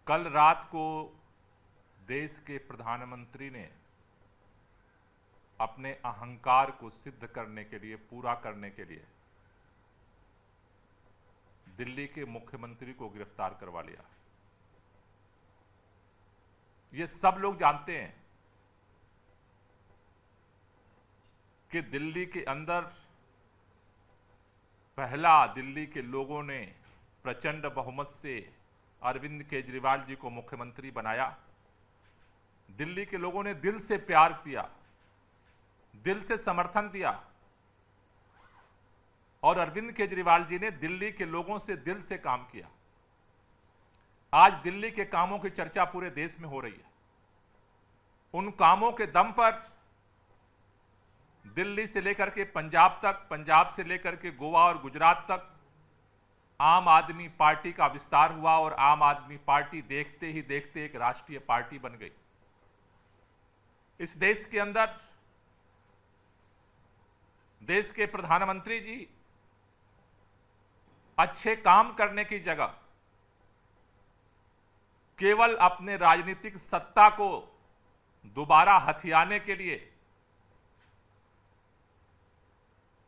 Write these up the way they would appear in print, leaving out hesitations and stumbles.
कल रात को देश के प्रधानमंत्री ने अपने अहंकार को सिद्ध करने के लिए, पूरा करने के लिए दिल्ली के मुख्यमंत्री को गिरफ्तार करवा लिया। ये सब लोग जानते हैं कि दिल्ली के अंदर पहला दिल्ली के लोगों ने प्रचंड बहुमत से अरविंद केजरीवाल जी को मुख्यमंत्री बनाया। दिल्ली के लोगों ने दिल से प्यार किया, दिल से समर्थन दिया और अरविंद केजरीवाल जी ने दिल्ली के लोगों से दिल से काम किया। आज दिल्ली के कामों की चर्चा पूरे देश में हो रही है। उन कामों के दम पर दिल्ली से लेकर के पंजाब तक, पंजाब से लेकर के गोवा और गुजरात तक आम आदमी पार्टी का विस्तार हुआ और आम आदमी पार्टी देखते ही देखते एक राष्ट्रीय पार्टी बन गई। इस देश के अंदर देश के प्रधानमंत्री जी अच्छे काम करने की जगह केवल अपने राजनीतिक सत्ता को दोबारा हथियाने के लिए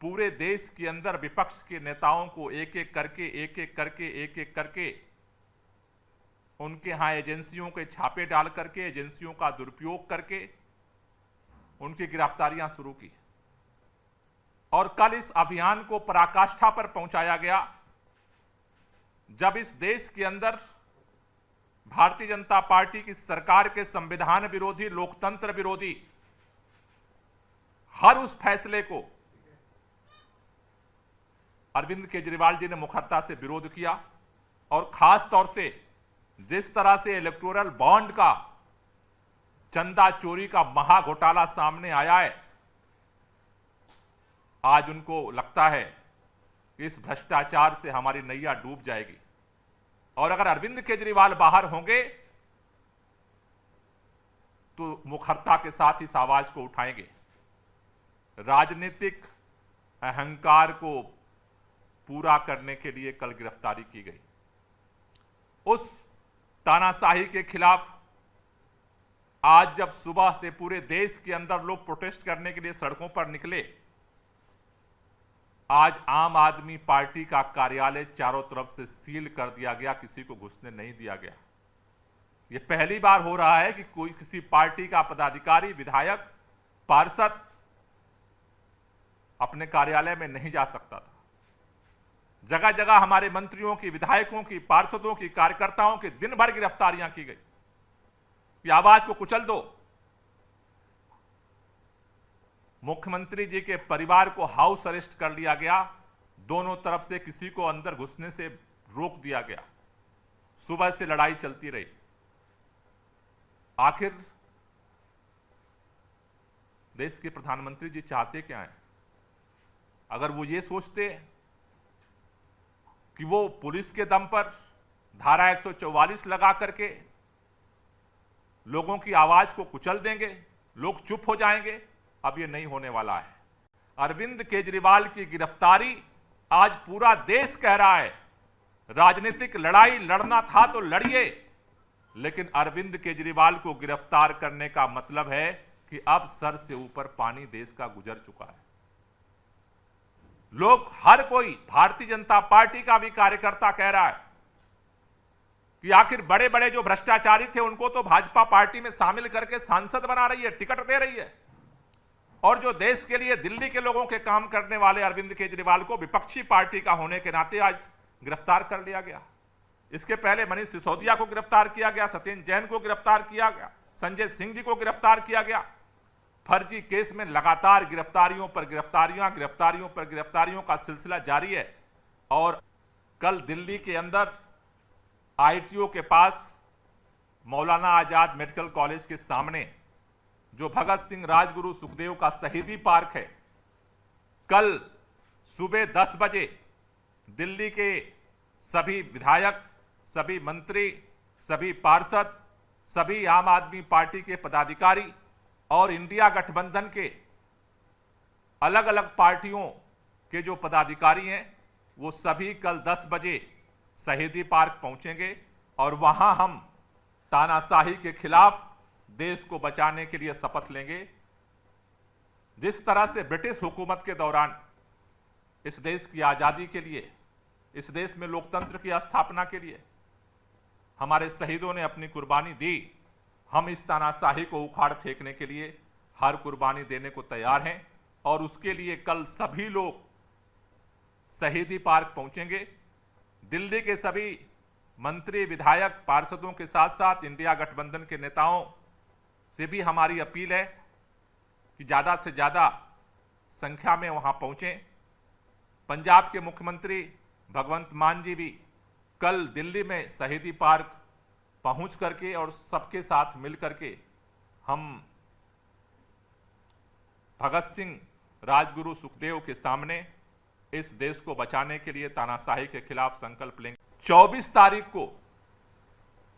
पूरे देश के अंदर विपक्ष के नेताओं को एक एक करके उनके यहां एजेंसियों के छापे डाल करके, एजेंसियों का दुरुपयोग करके उनकी गिरफ्तारियां शुरू की। और कल इस अभियान को पराकाष्ठा पर पहुंचाया गया जब इस देश के अंदर भारतीय जनता पार्टी की सरकार के संविधान विरोधी, लोकतंत्र विरोधी हर उस फैसले को अरविंद केजरीवाल जी ने मुखरता से विरोध किया। और खास तौर से जिस तरह से इलेक्टोरल बॉन्ड का, चंदा चोरी का महाघोटाला सामने आया है, आज उनको लगता है कि इस भ्रष्टाचार से हमारी नैया डूब जाएगी और अगर अरविंद केजरीवाल बाहर होंगे तो मुखरता के साथ इस आवाज को उठाएंगे। राजनीतिक अहंकार को पूरा करने के लिए कल गिरफ्तारी की गई। उस तानाशाही के खिलाफ आज जब सुबह से पूरे देश के अंदर लोग प्रोटेस्ट करने के लिए सड़कों पर निकले, आज आम आदमी पार्टी का कार्यालय चारों तरफ से सील कर दिया गया, किसी को घुसने नहीं दिया गया। यह पहली बार हो रहा है कि कोई किसी पार्टी का पदाधिकारी, विधायक, पार्षद अपने कार्यालय में नहीं जा सकता था। जगह जगह हमारे मंत्रियों की, विधायकों की, पार्षदों की, कार्यकर्ताओं की दिन भर गिरफ्तारियां की गई कि आवाज को कुचल दो। मुख्यमंत्री जी के परिवार को हाउस अरेस्ट कर लिया गया, दोनों तरफ से किसी को अंदर घुसने से रोक दिया गया। सुबह से लड़ाई चलती रही। आखिर देश के प्रधानमंत्री जी चाहते क्या हैं? अगर वो ये सोचते कि वो पुलिस के दम पर धारा 144 लगा करके लोगों की आवाज को कुचल देंगे, लोग चुप हो जाएंगे, अब ये नहीं होने वाला है। अरविंद केजरीवाल की गिरफ्तारी आज पूरा देश कह रहा है राजनीतिक लड़ाई लड़ना था तो लड़िए, लेकिन अरविंद केजरीवाल को गिरफ्तार करने का मतलब है कि अब सर से ऊपर पानी देश का गुजर चुका है। लोग, हर कोई, भारतीय जनता पार्टी का भी कार्यकर्ता कह रहा है कि आखिर बड़े बड़े जो भ्रष्टाचारी थे उनको तो भाजपा पार्टी में शामिल करके सांसद बना रही है, टिकट दे रही है, और जो देश के लिए, दिल्ली के लोगों के काम करने वाले अरविंद केजरीवाल को विपक्षी पार्टी का होने के नाते आज गिरफ्तार कर लिया गया। इसके पहले मनीष सिसोदिया को गिरफ्तार किया गया, सत्येंद्र जैन को गिरफ्तार किया गया, संजय सिंह जी को गिरफ्तार किया गया। फर्जी केस में लगातार गिरफ्तारियों पर गिरफ्तारियों का सिलसिला जारी है। और कल दिल्ली के अंदर आईटीओ के पास मौलाना आजाद मेडिकल कॉलेज के सामने जो भगत सिंह, राजगुरु, सुखदेव का शहीदी पार्क है, कल सुबह 10 बजे दिल्ली के सभी विधायक, सभी मंत्री, सभी पार्षद, सभी आम आदमी पार्टी के पदाधिकारी और इंडिया गठबंधन के अलग अलग पार्टियों के जो पदाधिकारी हैं वो सभी कल 10 बजे शहीदी पार्क पहुंचेंगे और वहां हम तानाशाही के खिलाफ देश को बचाने के लिए शपथ लेंगे। जिस तरह से ब्रिटिश हुकूमत के दौरान इस देश की आजादी के लिए, इस देश में लोकतंत्र की स्थापना के लिए हमारे शहीदों ने अपनी कुर्बानी दी, हम इस तानाशाही को उखाड़ फेंकने के लिए हर कुर्बानी देने को तैयार हैं। और उसके लिए कल सभी लोग शहीदी पार्क पहुंचेंगे। दिल्ली के सभी मंत्री, विधायक, पार्षदों के साथ साथ इंडिया गठबंधन के नेताओं से भी हमारी अपील है कि ज़्यादा से ज़्यादा संख्या में वहां पहुंचें। पंजाब के मुख्यमंत्री भगवंत मान जी भी कल दिल्ली में शहीदी पार्क पहुंच करके और सबके साथ मिल करके हम भगत सिंह, राजगुरु, सुखदेव के सामने इस देश को बचाने के लिए तानाशाही के खिलाफ संकल्प लेंगे। 24 तारीख को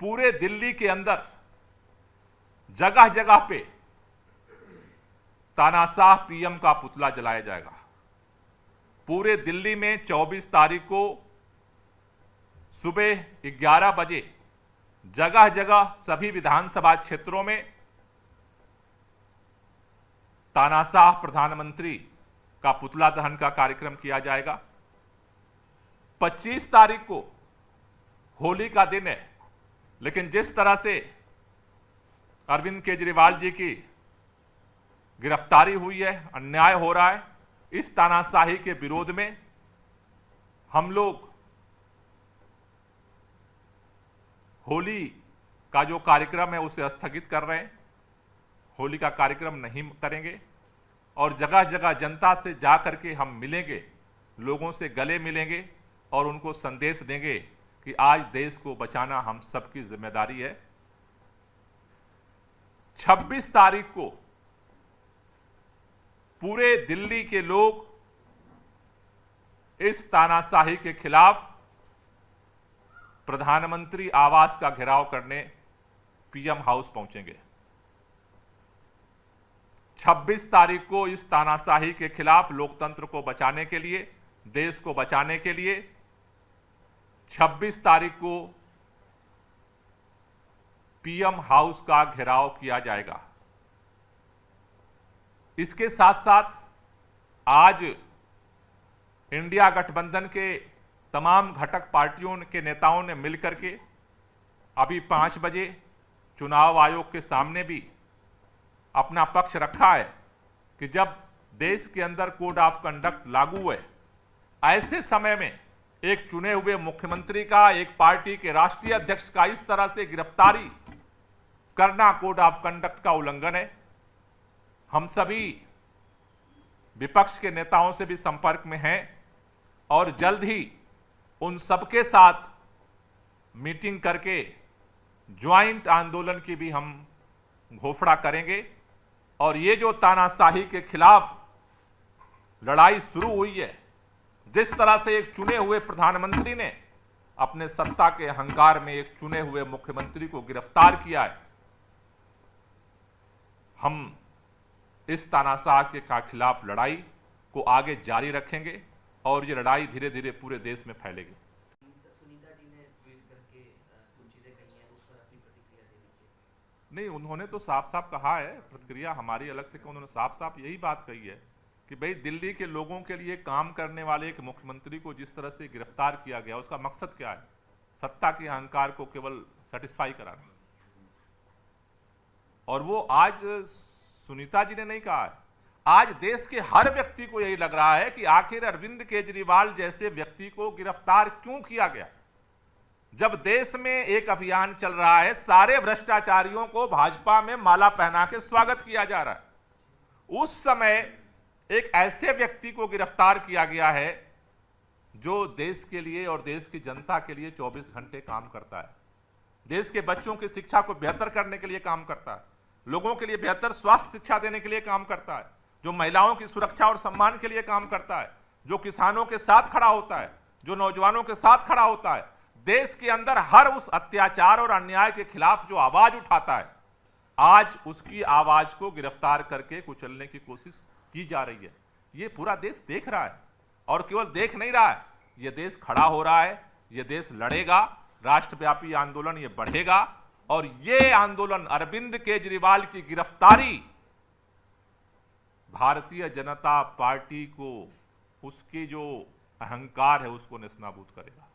पूरे दिल्ली के अंदर जगह जगह पे तानाशाह पीएम का पुतला जलाया जाएगा। पूरे दिल्ली में 24 तारीख को सुबह 11 बजे जगह जगह सभी विधानसभा क्षेत्रों में तानाशाह प्रधानमंत्री का पुतला दहन का कार्यक्रम किया जाएगा। 25 तारीख को होली का दिन है, लेकिन जिस तरह से अरविंद केजरीवाल जी की गिरफ्तारी हुई है, अन्याय हो रहा है, इस तानाशाही के विरोध में हम लोग होली का जो कार्यक्रम है उसे स्थगित कर रहे हैं। होली का कार्यक्रम नहीं करेंगे और जगह जगह जनता से जा करके हम मिलेंगे, लोगों से गले मिलेंगे और उनको संदेश देंगे कि आज देश को बचाना हम सबकी जिम्मेदारी है। 26 तारीख को पूरे दिल्ली के लोग इस तानाशाही के खिलाफ प्रधानमंत्री आवास का घेराव करने पीएम हाउस पहुंचेंगे। 26 तारीख को इस तानाशाही के खिलाफ, लोकतंत्र को बचाने के लिए, देश को बचाने के लिए 26 तारीख को पीएम हाउस का घेराव किया जाएगा। इसके साथ साथ आज इंडिया गठबंधन के तमाम घटक पार्टियों के नेताओं ने मिलकर के अभी 5 बजे चुनाव आयोग के सामने भी अपना पक्ष रखा है कि जब देश के अंदर कोड ऑफ कंडक्ट लागू है, ऐसे समय में एक चुने हुए मुख्यमंत्री का, एक पार्टी के राष्ट्रीय अध्यक्ष का इस तरह से गिरफ्तारी करना कोड ऑफ कंडक्ट का उल्लंघन है। हम सभी विपक्ष के नेताओं से भी संपर्क में हैं और जल्द ही उन सबके साथ मीटिंग करके ज्वाइंट आंदोलन की भी हम घोषणा करेंगे। और ये जो तानाशाही के खिलाफ लड़ाई शुरू हुई है, जिस तरह से एक चुने हुए प्रधानमंत्री ने अपने सत्ता के अहंकार में एक चुने हुए मुख्यमंत्री को गिरफ्तार किया है, हम इस तानाशाह के खिलाफ लड़ाई को आगे जारी रखेंगे और ये लड़ाई धीरे धीरे पूरे देश में फैलेगी। सुनीता जी ने ट्वीट करके कुछ चीजें कही हैं, उस पर अपनी प्रतिक्रिया दे दीजिए। नहीं, उन्होंने तो साफ साफ कहा है, प्रतिक्रिया हमारी अलग से, उन्होंने साफ साफ यही बात कही है कि भाई दिल्ली के लोगों के लिए काम करने वाले एक मुख्यमंत्री को जिस तरह से गिरफ्तार किया गया, उसका मकसद क्या है? सत्ता के अहंकार को केवल सेटिस्फाई कराना। और वो आज सुनीता जी ने नहीं कहा है, आज देश के हर व्यक्ति को यही लग रहा है कि आखिर अरविंद केजरीवाल जैसे व्यक्ति को गिरफ्तार क्यों किया गया। जब देश में एक अभियान चल रहा है, सारे भ्रष्टाचारियों को भाजपा में माला पहना के स्वागत किया जा रहा है, उस समय एक ऐसे व्यक्ति को गिरफ्तार किया गया है जो देश के लिए और देश की जनता के लिए 24 घंटे काम करता है, देश के बच्चों की शिक्षा को बेहतर करने के लिए काम करता है, लोगों के लिए बेहतर स्वास्थ्य शिक्षा देने के लिए काम करता है, जो महिलाओं की सुरक्षा और सम्मान के लिए काम करता है, जो किसानों के साथ खड़ा होता है, जो नौजवानों के साथ खड़ा होता है, देश के अंदर हर उस अत्याचार और अन्याय के खिलाफ जो आवाज उठाता है, आज उसकी आवाज को गिरफ्तार करके कुचलने की कोशिश की जा रही है। ये पूरा देश देख रहा है और केवल देख नहीं रहा है, ये देश खड़ा हो रहा है, ये देश लड़ेगा, राष्ट्रव्यापी आंदोलन ये बढ़ेगा और ये आंदोलन, अरविंद केजरीवाल की गिरफ्तारी भारतीय जनता पार्टी को उसकी जो अहंकार है उसको नेस्तनाबूद करेगा।